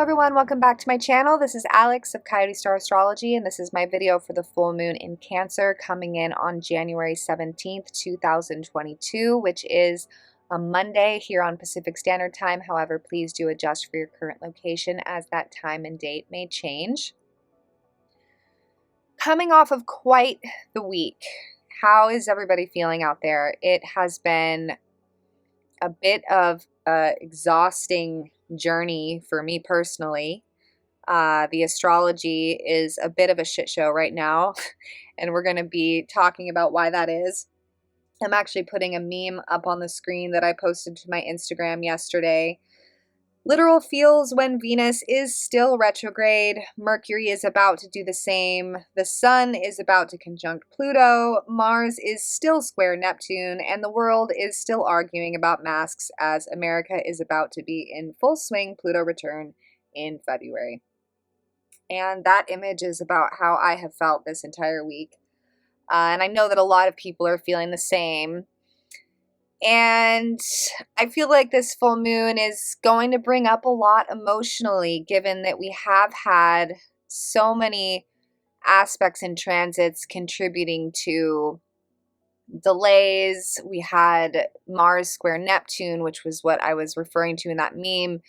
everyone, welcome back to my channel. This is Alex of Coyote Star Astrology, and this is my video for the full moon in Cancer coming in on January 17th, 2022, which is a Monday here on Pacific Standard Time. However, please do adjust for your current location as that time and date may change. Coming off of quite the week, how is everybody feeling out there? It has been a bit of an exhausting journey for me personally. The astrology is a bit of a shit show right now, and we're going to be talking about why that is. I'm actually putting a meme up on the screen that I posted to my Instagram yesterday. Literal feels when Venus is still retrograde, Mercury is about to do the same, the Sun is about to conjunct Pluto, Mars is still square Neptune, and the world is still arguing about masks as America is about to be in full swing Pluto return in February. And that image is about how I have felt this entire week. And I know that a lot of people are feeling the same. And I feel like this full moon is going to bring up a lot emotionally, given that we have had so many aspects and transits contributing to delays. We had Mars square Neptune, which was what I was referring to in that meme.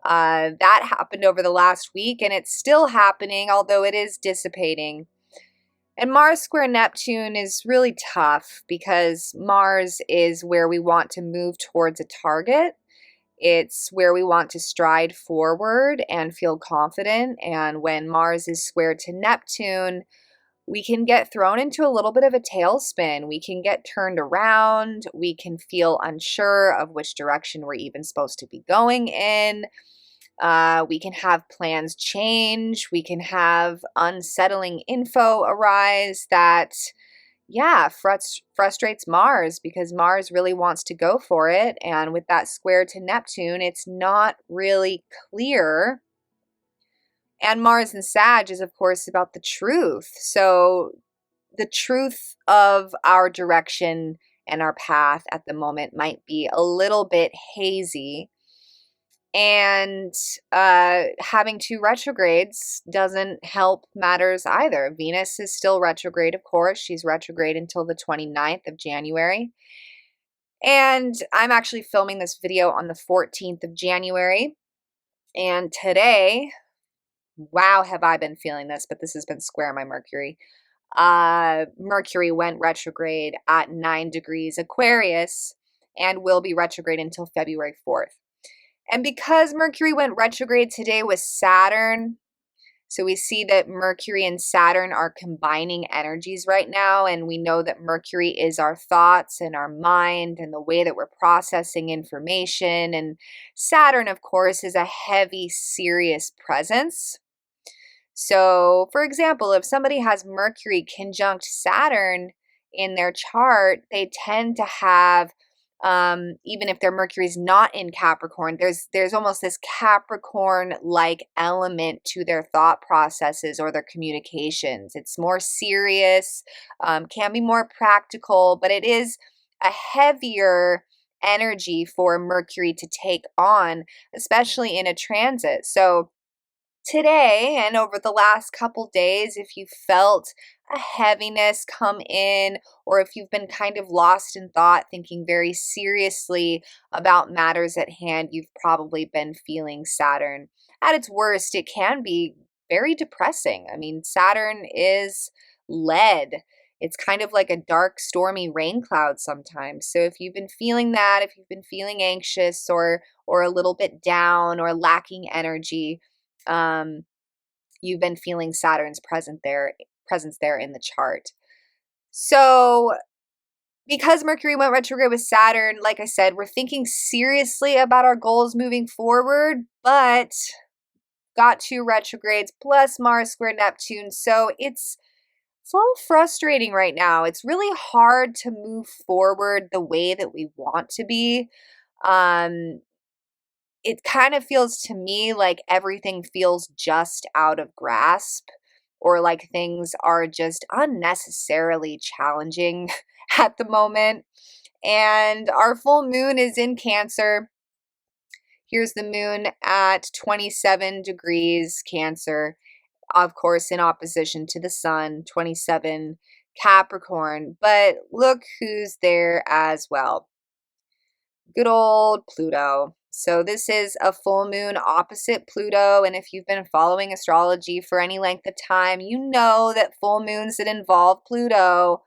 That happened over the last week, and it's still happening, although it is dissipating. And Mars square Neptune is really tough because Mars is where we want to move towards a target. It's where we want to stride forward and feel confident. And when Mars is square to Neptune, we can get thrown into a little bit of a tailspin. We can get turned around. We can feel unsure of which direction we're even supposed to be going in. We can have plans change. We can have unsettling info arise that, frustrates Mars because Mars really wants to go for it. And with that square to Neptune, it's not really clear. And Mars and Sag is, of course, about the truth. So the truth of our direction and our path at the moment might be a little bit hazy. And having two retrogrades doesn't help matters either. Venus is still retrograde, of course. She's retrograde until the 29th of January. And I'm actually filming this video on the 14th of January. And today, wow, have I been feeling this, but this has been square my Mercury. Mercury went retrograde at 9 degrees Aquarius and will be retrograde until February 4th. And because Mercury went retrograde today with Saturn, so we see that Mercury and Saturn are combining energies right now, and we know that Mercury is our thoughts and our mind and the way that we're processing information, and Saturn, of course, is a heavy, serious presence. So, for example, if somebody has Mercury conjunct Saturn in their chart, they tend to have even if their Mercury is not in Capricorn, there's almost this Capricorn-like element to their thought processes or their communications. It's more serious, can be more practical, but it is a heavier energy for Mercury to take on, especially in a transit. So today and over the last couple days, if you felt a heaviness come in, or if you've been kind of lost in thought, thinking very seriously about matters at hand, you've probably been feeling Saturn. At its worst, it can be very depressing. I mean, Saturn is lead. It's kind of like a dark, stormy rain cloud sometimes. So if you've been feeling that, if you've been feeling anxious or a little bit down or lacking energy, you've been feeling Saturn's presence there in the chart. So because Mercury went retrograde with Saturn, like I said, we're thinking seriously about our goals moving forward, but got two retrogrades plus Mars square Neptune. So it's a little frustrating right now. It's really hard to move forward the way that we want to be. It kind of feels to me like everything feels just out of grasp, or like things are just unnecessarily challenging at the moment. And our full moon is in Cancer. Here's the moon at 27 degrees Cancer, of course, in opposition to the sun, 27 Capricorn. But look who's there as well. Good old Pluto. So this is a full moon opposite Pluto, and if you've been following astrology for any length of time, you know that full moons that involve Pluto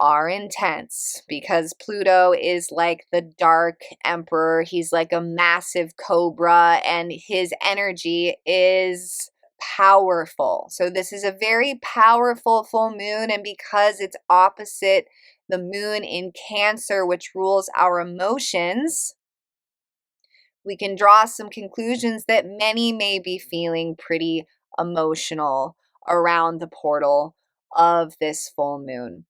are intense because Pluto is like the dark emperor. He's like a massive cobra, and his energy is powerful. So this is a very powerful full moon, and because it's opposite the moon in Cancer, which rules our emotions, we can draw some conclusions that many may be feeling pretty emotional around the portal of this full moon.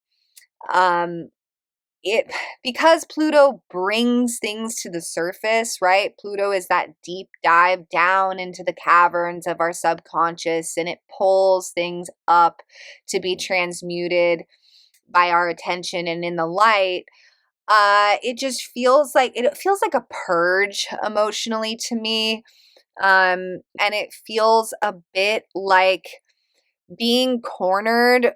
It because Pluto brings things to the surface, right? Pluto is that deep dive down into the caverns of our subconscious, and it pulls things up to be transmuted by our attention and in the light. It just feels like a purge emotionally to me. And it feels a bit like being cornered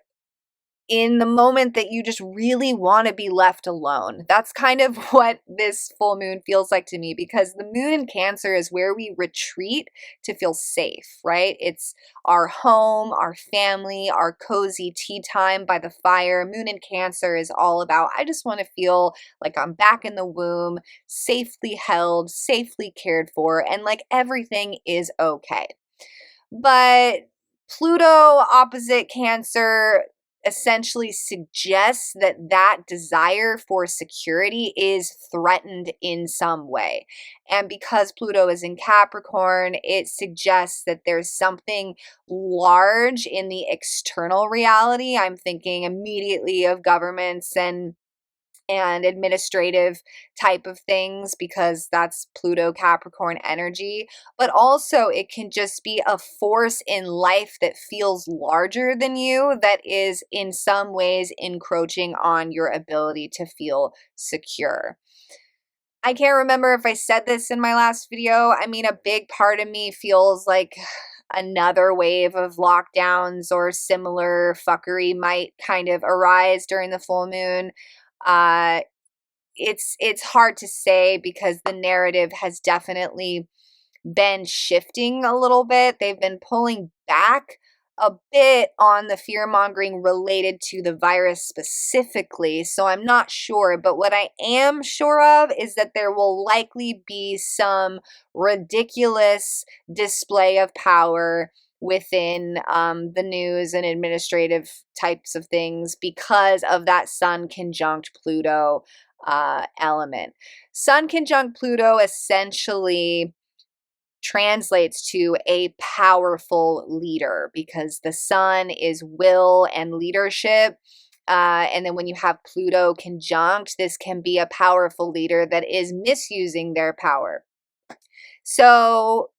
in the moment that you just really want to be left alone. That's kind of what this full moon feels like to me, because the moon in Cancer is where we retreat to feel safe, right? It's our home, our family, our cozy tea time by the fire. Moon in Cancer is all about, I just want to feel like I'm back in the womb, safely held, safely cared for, and like everything is okay. But Pluto opposite Cancer essentially suggests that that desire for security is threatened in some way. And because Pluto is in Capricorn, it suggests that there's something large in the external reality. I'm thinking immediately of governments and administrative type of things, because that's Pluto Capricorn energy. But also it can just be a force in life that feels larger than you, that is in some ways encroaching on your ability to feel secure. I can't remember if I said this in my last video. I mean, a big part of me feels like another wave of lockdowns or similar fuckery might kind of arise during the full moon. Uh, it's hard to say because the narrative has definitely been shifting a little bit. They've been pulling back a bit on the fear mongering related to the virus specifically. So I'm not sure, but what I am sure of is that there will likely be some ridiculous display of power within the news and administrative types of things because of that Sun conjunct Pluto element. Sun conjunct Pluto essentially translates to a powerful leader, because the sun is will and leadership. And then when you have Pluto conjunct, this can be a powerful leader that is misusing their power. So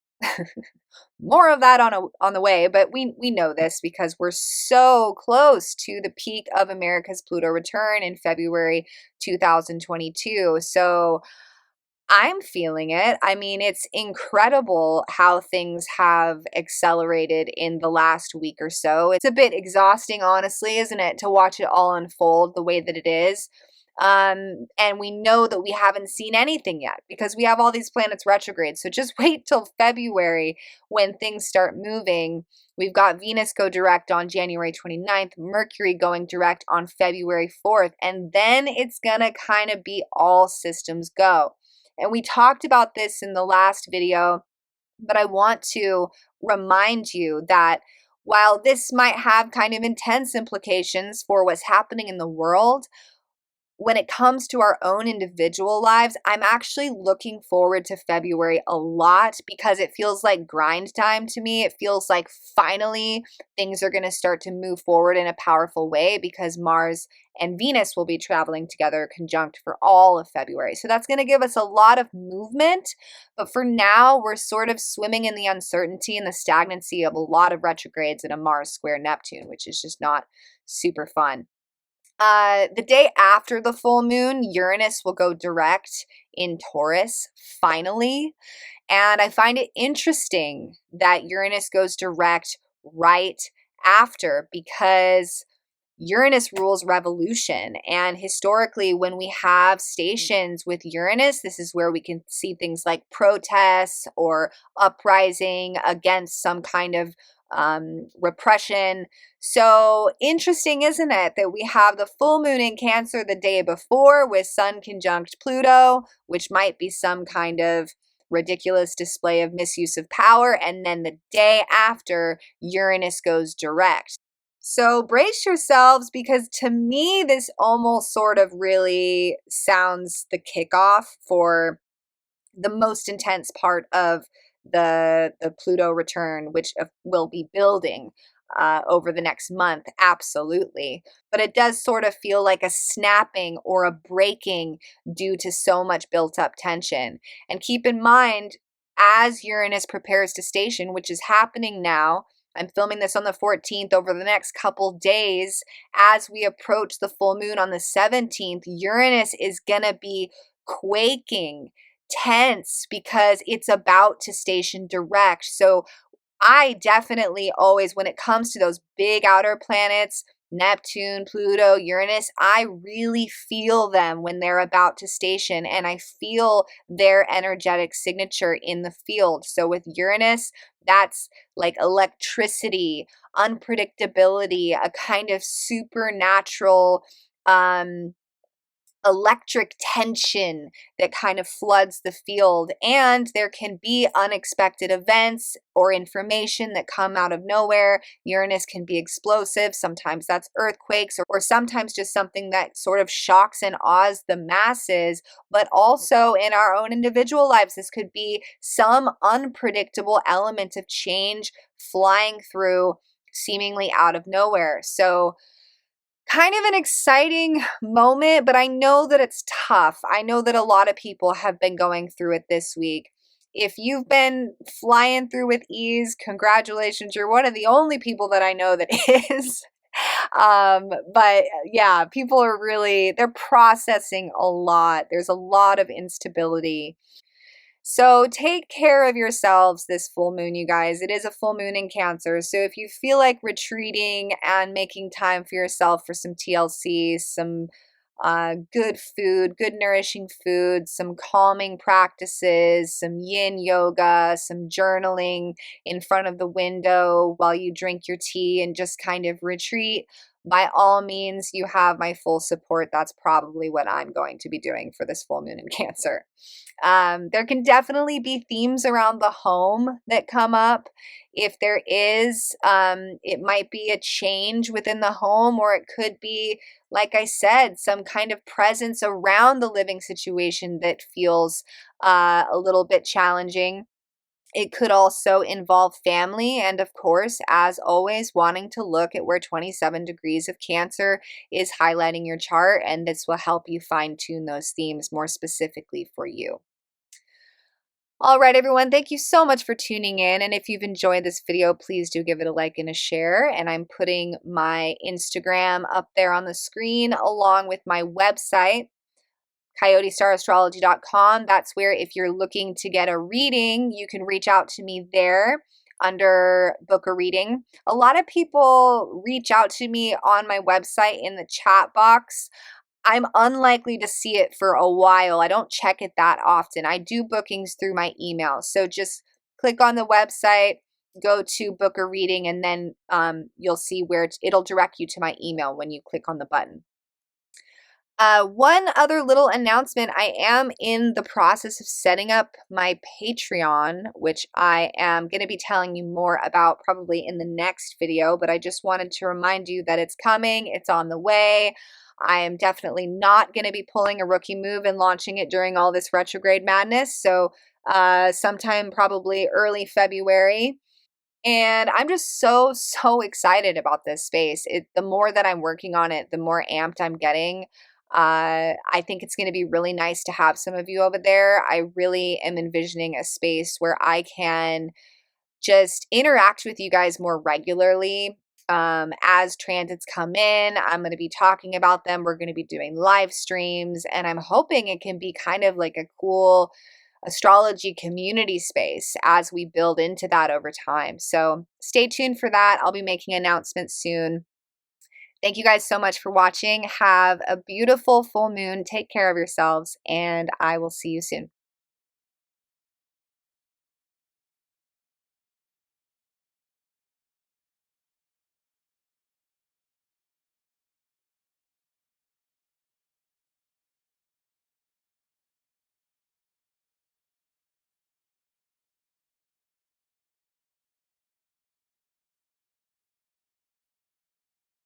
more of that on the way, but we know this because we're so close to the peak of America's Pluto return in February 2022. So I'm feeling it. I mean, it's incredible how things have accelerated in the last week or so. It's a bit exhausting, honestly, isn't it, to watch it all unfold the way that it is. And we know that we haven't seen anything yet because we have all these planets retrograde. So just wait till February when things start moving. We've got Venus go direct on January 29th, Mercury going direct on February 4th, and then it's gonna kind of be all systems go. And we talked about this in the last video, but I want to remind you that while this might have kind of intense implications for what's happening in the world, when it comes to our own individual lives, I'm actually looking forward to February a lot because it feels like grind time to me. It feels like finally things are going to start to move forward in a powerful way because Mars and Venus will be traveling together conjunct for all of February. So that's going to give us a lot of movement. But for now, we're sort of swimming in the uncertainty and the stagnancy of a lot of retrogrades in a Mars square Neptune, which is just not super fun. The day after the full moon, Uranus will go direct in Taurus, finally. And I find it interesting that Uranus goes direct right after, because Uranus rules revolution. And historically, when we have stations with Uranus, this is where we can see things like protests or uprising against some kind of repression. So interesting, isn't it, that we have the full moon in Cancer the day before with Sun conjunct Pluto, which might be some kind of ridiculous display of misuse of power. And then the day after, Uranus goes direct. So brace yourselves, because to me, this almost sort of really sounds the kickoff for the most intense part of the Pluto return, which will be building over the next month, absolutely. But it does sort of feel like a snapping or a breaking due to so much built up tension. And keep in mind, as Uranus prepares to station, which is happening now, I'm filming this on the 14th, over the next couple days, as we approach the full moon on the 17th, Uranus is gonna be quaking, tense, because it's about to station direct. So I definitely always, when it comes to those big outer planets, Neptune, Pluto, Uranus, I really feel them when they're about to station, and I feel their energetic signature in the field. So with Uranus, that's like electricity, unpredictability, a kind of supernatural electric tension that kind of floods the field. And there can be unexpected events or information that come out of nowhere. Uranus can be explosive. Sometimes that's earthquakes, or sometimes just something that sort of shocks and awes the masses. But also in our own individual lives, this could be some unpredictable element of change flying through seemingly out of nowhere. So kind of an exciting moment, but I know that it's tough. I know that a lot of people have been going through it this week. If you've been flying through with ease, congratulations. You're one of the only people that I know that is. But yeah, people are really, they're processing a lot. There's a lot of instability. So take care of yourselves this full moon, you guys. It is a full moon in Cancer. So if you feel like retreating and making time for yourself for some TLC, some good food, good nourishing food, some calming practices, some yin yoga, some journaling in front of the window while you drink your tea and just kind of retreat, by all means, you have my full support. That's probably what I'm going to be doing for this full moon in Cancer. There can definitely be themes around the home that come up. If there is, it might be a change within the home, or it could be, like I said, some kind of presence around the living situation that feels a little bit challenging. It could also involve family, and of course, as always, wanting to look at where 27 degrees of Cancer is highlighting your chart, and this will help you fine tune those themes more specifically for you. All right, everyone, thank you so much for tuning in. And if you've enjoyed this video, please do give it a like and a share. And I'm putting my Instagram up there on the screen along with my website, coyotestarastrology.com. That's where, if you're looking to get a reading, you can reach out to me there under book a reading. A lot of people reach out to me on my website in the chat box. I'm unlikely to see it for a while. I don't check it that often. I do bookings through my email. So just click on the website, go to book a reading, and then you'll see where it'll direct you to my email when you click on the button. One other little announcement. I am in the process of setting up my Patreon, which I am going to be telling you more about probably in the next video, but I just wanted to remind you that it's coming, it's on the way. I am definitely not going to be pulling a rookie move and launching it during all this retrograde madness. So sometime probably early February. And I'm just so excited about this space. The more that I'm working on it, the more amped I'm getting. I think it's going to be really nice to have some of you over there. I really am envisioning a space where I can just interact with you guys more regularly. as transits come in. I'm going to be talking about them. We're going to be doing live streams, and I'm hoping it can be kind of like a cool astrology community space as we build into that over time. So stay tuned for that. I'll be making announcements soon. Thank you guys so much for watching. Have a beautiful full moon. Take care of yourselves, and I will see you soon.